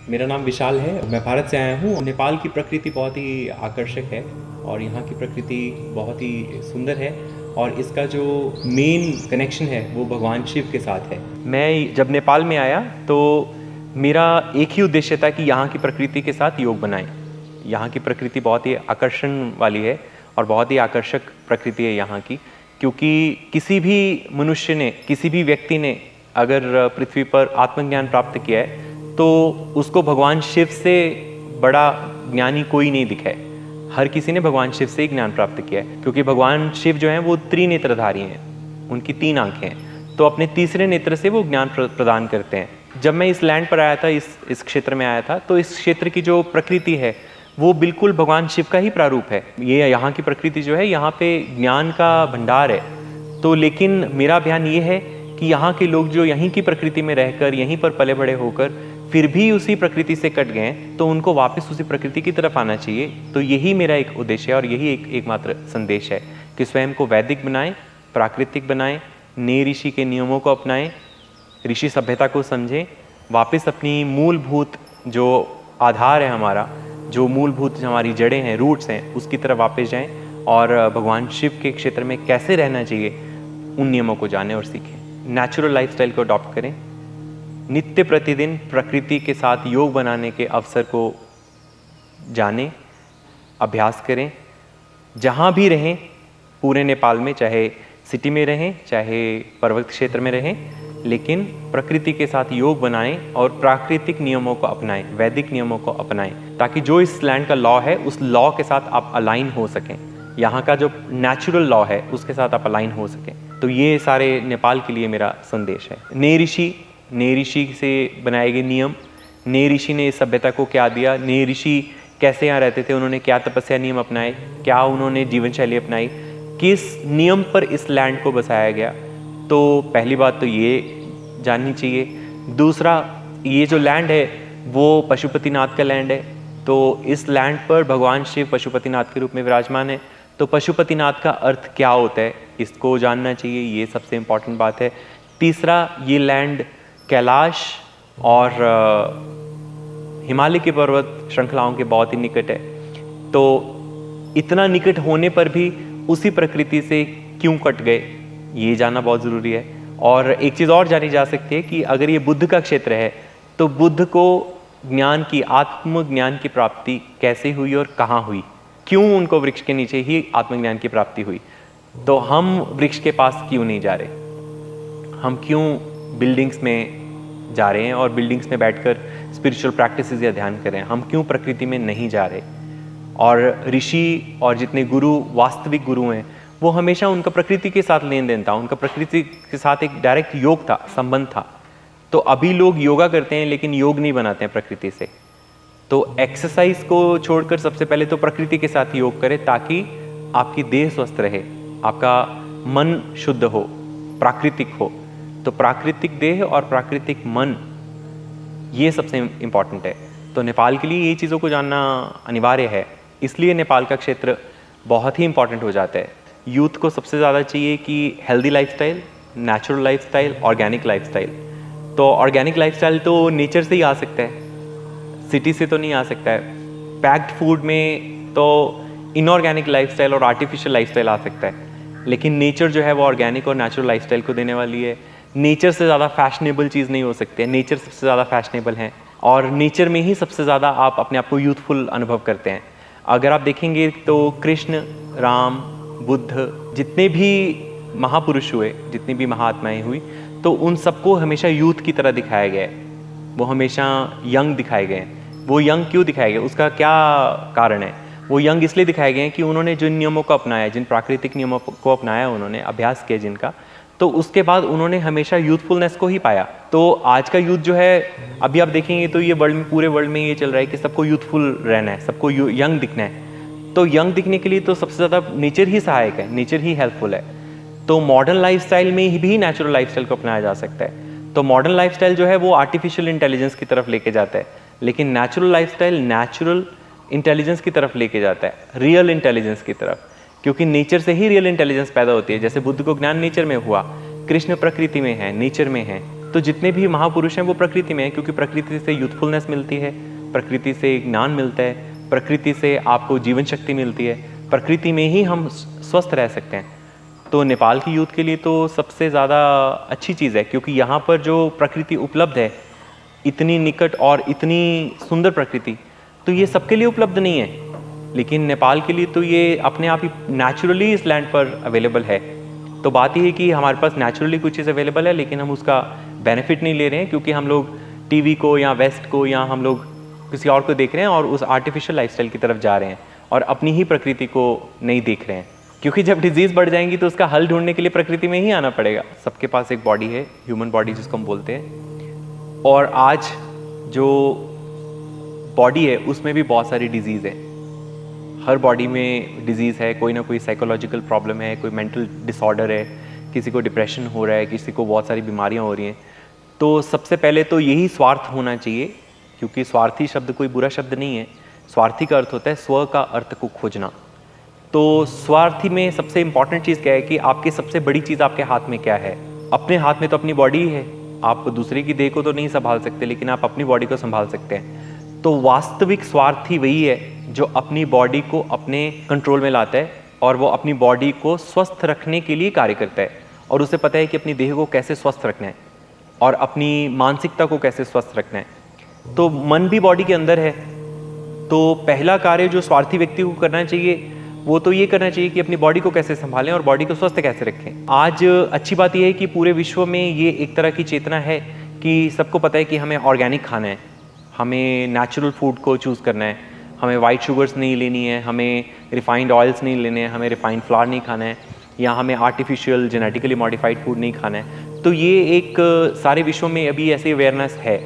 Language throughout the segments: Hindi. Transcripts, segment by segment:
मेरा नाम विशाल है। मैं भारत से आया हूँ। नेपाल की प्रकृति बहुत ही आकर्षक है और यहाँ की प्रकृति बहुत ही सुंदर है और इसका जो मेन कनेक्शन है वो भगवान शिव के साथ है। मैं जब नेपाल में आया तो मेरा एक ही उद्देश्य था कि यहाँ की प्रकृति के साथ योग बनाएं। यहाँ की प्रकृति बहुत ही आकर्षण वाली है और बहुत ही आकर्षक प्रकृति है यहाँ की, क्योंकि किसी भी मनुष्य ने, किसी भी व्यक्ति ने अगर पृथ्वी पर आत्मज्ञान प्राप्त किया है तो उसको भगवान शिव से बड़ा ज्ञानी कोई नहीं दिखा है। हर किसी ने भगवान शिव से ही ज्ञान प्राप्त किया है, क्योंकि भगवान शिव जो हैं वो त्रिनेत्रधारी हैं, उनकी 3 आंखें हैं, तो अपने तीसरे नेत्र से वो ज्ञान प्रदान करते हैं। जब मैं इस लैंड पर आया था, इस क्षेत्र में आया था, तो इस क्षेत्र की जो प्रकृति है वो बिल्कुल भगवान शिव का ही प्रारूप है। ये यहाँ की प्रकृति जो है, यहाँ पे ज्ञान का भंडार है। तो लेकिन मेरा अभियान ये है कि यहाँ के लोग जो यहीं की प्रकृति में रहकर, यहीं पर पले बड़े होकर फिर भी उसी प्रकृति से कट गए, तो उनको वापस उसी प्रकृति की तरफ आना चाहिए। तो यही मेरा एक उद्देश्य है और यही एकमात्र संदेश है कि स्वयं को वैदिक बनाएं, प्राकृतिक बनाएं, नए ऋषि के नियमों को अपनाएं, ऋषि सभ्यता को समझें, वापस अपनी मूलभूत जो आधार है हमारा, जो मूलभूत हमारी जड़ें हैं, रूट्स हैं, उसकी तरफ वापस जाएं और भगवान शिव के क्षेत्र में कैसे रहना चाहिए उन नियमों को जानें और सीखें। नेचुरल लाइफस्टाइल को अडॉप्ट करें, नित्य प्रतिदिन प्रकृति के साथ योग बनाने के अवसर को जानें, अभ्यास करें। जहाँ भी रहें पूरे नेपाल में, चाहे सिटी में रहें चाहे पर्वत क्षेत्र में रहें, लेकिन प्रकृति के साथ योग बनाएं और प्राकृतिक नियमों को अपनाएं, वैदिक नियमों को अपनाएं, ताकि जो इस लैंड का लॉ है उस लॉ के साथ आप अलाइन हो सकें। यहाँ का जो नेचुरल लॉ है उसके साथ आप अलाइन हो सकें। तो ये सारे नेपाल के लिए मेरा संदेश है। नए ऋषि से बनाए गए नियम, नए ऋषि ने इस सभ्यता को क्या दिया, नए ऋषि कैसे यहाँ रहते थे, उन्होंने क्या तपस्या नियम अपनाए, क्या उन्होंने जीवन शैली अपनाई, किस नियम पर इस लैंड को बसाया गया। तो पहली बात तो ये जाननी चाहिए। दूसरा, ये जो लैंड है वो पशुपतिनाथ का लैंड है, तो इस लैंड पर भगवान शिव पशुपतिनाथ के रूप में विराजमान है। तो पशुपतिनाथ का अर्थ क्या होता है इसको जानना चाहिए, ये सबसे इम्पॉर्टेंट बात है। तीसरा, ये लैंड कैलाश और हिमालय के पर्वत श्रृंखलाओं के बहुत ही निकट है। तो इतना निकट होने पर भी उसी प्रकृति से क्यों कट गए, ये जानना बहुत ज़रूरी है। और एक चीज़ और जानी जा सकती है कि अगर ये बुद्ध का क्षेत्र है तो बुद्ध को ज्ञान की, आत्मज्ञान की प्राप्ति कैसे हुई और कहाँ हुई, क्यों उनको वृक्ष के नीचे ही आत्मज्ञान की प्राप्ति हुई। तो हम वृक्ष के पास क्यों नहीं जा रहे, हम क्यों बिल्डिंग्स में जा रहे हैं और बिल्डिंग्स में बैठकर स्पिरिचुअल प्रैक्टिसेस या ध्यान कर रहे हैं, हम क्यों प्रकृति में नहीं जा रहे। और ऋषि और जितने गुरु, वास्तविक गुरु हैं, वो हमेशा उनका प्रकृति के साथ लेन देन था, उनका प्रकृति के साथ एक डायरेक्ट योग था, संबंध था। तो अभी लोग योगा करते हैं लेकिन योग नहीं बनाते हैं प्रकृति से। तो एक्सरसाइज को छोड़कर सबसे पहले तो प्रकृति के साथ योग करें, ताकि आपकी देह स्वस्थ रहे, आपका मन शुद्ध हो, प्राकृतिक हो। तो प्राकृतिक देह और प्राकृतिक मन, ये सबसे इम्पॉर्टेंट है। तो नेपाल के लिए ये चीज़ों को जानना अनिवार्य है, इसलिए नेपाल का क्षेत्र बहुत ही इम्पॉर्टेंट हो जाता है। यूथ को सबसे ज़्यादा चाहिए कि healthy lifestyle, natural lifestyle, organic lifestyle. तो ऑर्गेनिक लाइफस्टाइल तो नेचर से ही आ सकता है, सिटी से तो नहीं आ सकता है। पैक्ड फूड में तो इनऑर्गेनिक लाइफस्टाइल और आर्टिफिशियल लाइफस्टाइल आ सकता है, लेकिन नेचर जो है वो ऑर्गेनिक और नेचुरल लाइफस्टाइल को देने वाली है। नेचर से ज़्यादा फैशनेबल चीज़ नहीं हो सकती है, नेचर सबसे ज़्यादा फैशनेबल है और नेचर में ही सबसे ज़्यादा आप अपने आप को यूथफुल अनुभव करते हैं। अगर आप देखेंगे तो कृष्ण, राम, बुद्ध, जितने भी महापुरुष हुए, जितनी भी महात्माएं हुई, तो उन सबको हमेशा यूथ की तरह दिखाया गया है, वो हमेशा यंग दिखाए गए हैं। वो यंग क्यों दिखाए गए, उसका क्या कारण है? वो यंग इसलिए दिखाए गए हैं कि उन्होंने जिन नियमों को अपनाया, जिन प्राकृतिक नियमों को अपनाया, उन्होंने अभ्यास किया जिनका, तो उसके बाद उन्होंने हमेशा यूथफुलनेस को ही पाया। तो आज का यूथ जो है, अभी आप देखेंगे तो ये वर्ल्ड में, पूरे वर्ल्ड में ये चल रहा है कि सबको यूथफुल रहना है, सबको यंग दिखना है। तो यंग दिखने के लिए तो सबसे ज़्यादा नेचर ही सहायक है, नेचर ही हेल्पफुल है। तो मॉडर्न लाइफस्टाइल में भी नेचुरल लाइफस्टाइल को अपनाया जा सकता है। तो मॉडर्न लाइफस्टाइल जो है वो आर्टिफिशियल इंटेलिजेंस की तरफ लेके जाता है, लेकिन नेचुरल लाइफस्टाइल नेचुरल इंटेलिजेंस की तरफ लेके जाता है, रियल इंटेलिजेंस की तरफ, क्योंकि नेचर से ही रियल इंटेलिजेंस पैदा होती है। जैसे बुद्ध को ज्ञान नेचर में हुआ, कृष्ण प्रकृति में है, नेचर में है, तो जितने भी महापुरुष हैं वो प्रकृति में हैं, क्योंकि प्रकृति से यूथफुलनेस मिलती है, प्रकृति से ज्ञान मिलता है, प्रकृति से आपको जीवन शक्ति मिलती है, प्रकृति में ही हम स्वस्थ रह सकते हैं। तो नेपाल की यूथ के लिए तो सबसे ज़्यादा अच्छी चीज़ है, क्योंकि यहाँ पर जो प्रकृति उपलब्ध है, इतनी निकट और इतनी सुंदर प्रकृति, तो ये सबके लिए उपलब्ध नहीं है, लेकिन नेपाल के लिए तो ये अपने आप ही नेचुरली इस लैंड पर अवेलेबल है। तो बात ये है कि हमारे पास नेचुरली कुछ चीज़ अवेलेबल है, लेकिन हम उसका बेनिफिट नहीं ले रहे हैं, क्योंकि हम लोग टीवी को या वेस्ट को या हम लोग किसी और को देख रहे हैं और उस आर्टिफिशियल लाइफस्टाइल की तरफ जा रहे हैं और अपनी ही प्रकृति को नहीं देख रहे हैं। क्योंकि जब डिजीज़ बढ़ जाएंगी तो उसका हल ढूंढने के लिए प्रकृति में ही आना पड़ेगा। सबके पास एक बॉडी है, ह्यूमन बॉडी जिसको हम बोलते हैं, और आज जो बॉडी है उसमें भी बहुत सारी डिजीज़ है। हर बॉडी में डिजीज़ है, कोई ना कोई साइकोलॉजिकल प्रॉब्लम है, कोई मेंटल डिसऑर्डर है, किसी को डिप्रेशन हो रहा है, किसी को बहुत सारी बीमारियां हो रही हैं। तो सबसे पहले तो यही स्वार्थ होना चाहिए, क्योंकि स्वार्थी शब्द कोई बुरा शब्द नहीं है। स्वार्थी का अर्थ होता है स्व का अर्थ को खोजना। तो स्वार्थी में सबसे इंपॉर्टेंट चीज़ क्या है कि आपकी सबसे बड़ी चीज़ आपके हाथ में क्या है। अपने हाथ में तो अपनी बॉडी ही है। आप दूसरे की देह को तो नहीं संभाल सकते, लेकिन आप अपनी बॉडी को संभाल सकते हैं। तो वास्तविक स्वार्थी वही है जो अपनी बॉडी को अपने कंट्रोल में लाता है और वो अपनी बॉडी को स्वस्थ रखने के लिए कार्य करता है, और उसे पता है कि अपनी देह को कैसे स्वस्थ रखना है और अपनी मानसिकता को कैसे स्वस्थ रखना है। तो मन भी बॉडी के अंदर है। तो पहला कार्य जो स्वार्थी व्यक्ति को करना चाहिए वो तो ये करना चाहिए कि अपनी बॉडी को कैसे संभालें और बॉडी को स्वस्थ कैसे रखें। आज अच्छी बात यह है कि पूरे विश्व में ये एक तरह की चेतना है कि सबको पता है कि हमें ऑर्गेनिक खाना है, हमें नेचुरल फूड को चूज़ करना है, हमें वाइट शुगर्स नहीं लेनी है, हमें रिफाइंड ऑयल्स नहीं लेने हैं, हमें रिफाइंड फ्लावर नहीं खाना है, या हमें आर्टिफिशियल जेनेटिकली मॉडिफाइड फूड नहीं खाना है। तो ये एक सारे विश्व में अभी ऐसी अवेयरनेस है।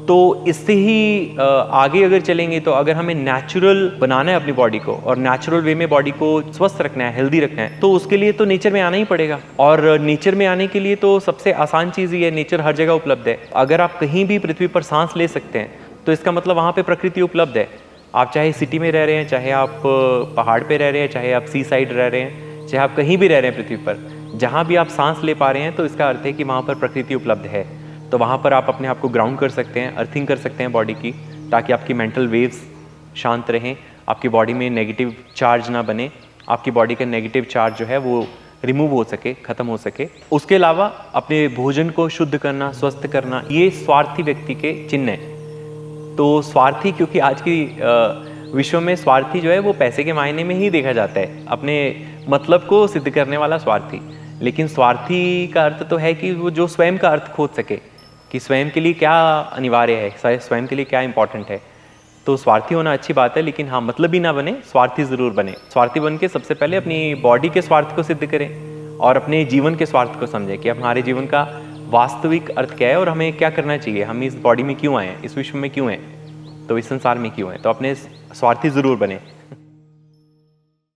तो इससे ही आगे अगर चलेंगे तो अगर हमें नेचुरल बनाना है अपनी बॉडी को और नेचुरल वे में बॉडी को स्वस्थ रखना है, हेल्दी रखना है, तो उसके लिए तो नेचर में आना ही पड़ेगा। और नेचर में आने के लिए तो सबसे आसान चीज़ ही है, नेचर हर जगह उपलब्ध है। अगर आप कहीं भी पृथ्वी पर सांस ले सकते हैं तो इसका मतलब वहाँ पर प्रकृति उपलब्ध है। आप चाहे सिटी में रह रहे हैं, चाहे आप पहाड़ पर रह रहे हैं, चाहे आप सी साइड रह रहे हैं, चाहे आप कहीं भी रह रहे हैं पृथ्वी पर, जहाँ भी आप सांस ले पा रहे हैं तो इसका अर्थ है कि वहाँ पर प्रकृति उपलब्ध है। तो वहाँ पर आप अपने आप को ग्राउंड कर सकते हैं, अर्थिंग कर सकते हैं बॉडी की, ताकि आपकी मेंटल वेव्स शांत रहें, आपकी बॉडी में नेगेटिव चार्ज ना बने, आपकी बॉडी का नेगेटिव चार्ज जो है वो रिमूव हो सके, ख़त्म हो सके। उसके अलावा अपने भोजन को शुद्ध करना, स्वस्थ करना, ये स्वार्थी व्यक्ति के चिन्ह हैं। तो स्वार्थी, क्योंकि आज की विश्व में स्वार्थी जो है वो पैसे के मायने में ही देखा जाता है, अपने मतलब को सिद्ध करने वाला स्वार्थी। लेकिन स्वार्थी का अर्थ तो है कि वो जो स्वयं का अर्थ खोज सके कि स्वयं के लिए क्या अनिवार्य है, स्वयं के लिए क्या इंपॉर्टेंट है। तो स्वार्थी होना अच्छी बात है, लेकिन हाँ मतलब ही ना बने, स्वार्थी ज़रूर बने। स्वार्थी बन के सबसे पहले अपनी बॉडी के स्वार्थ को सिद्ध करें और अपने जीवन के स्वार्थ को समझें कि हमारे जीवन का वास्तविक अर्थ क्या है और हमें क्या करना चाहिए, हम इस बॉडी में क्यों आए हैं, इस विश्व में क्यों हैं, तो इस संसार में क्यों हैं। तो अपने स्वार्थी ज़रूर बने।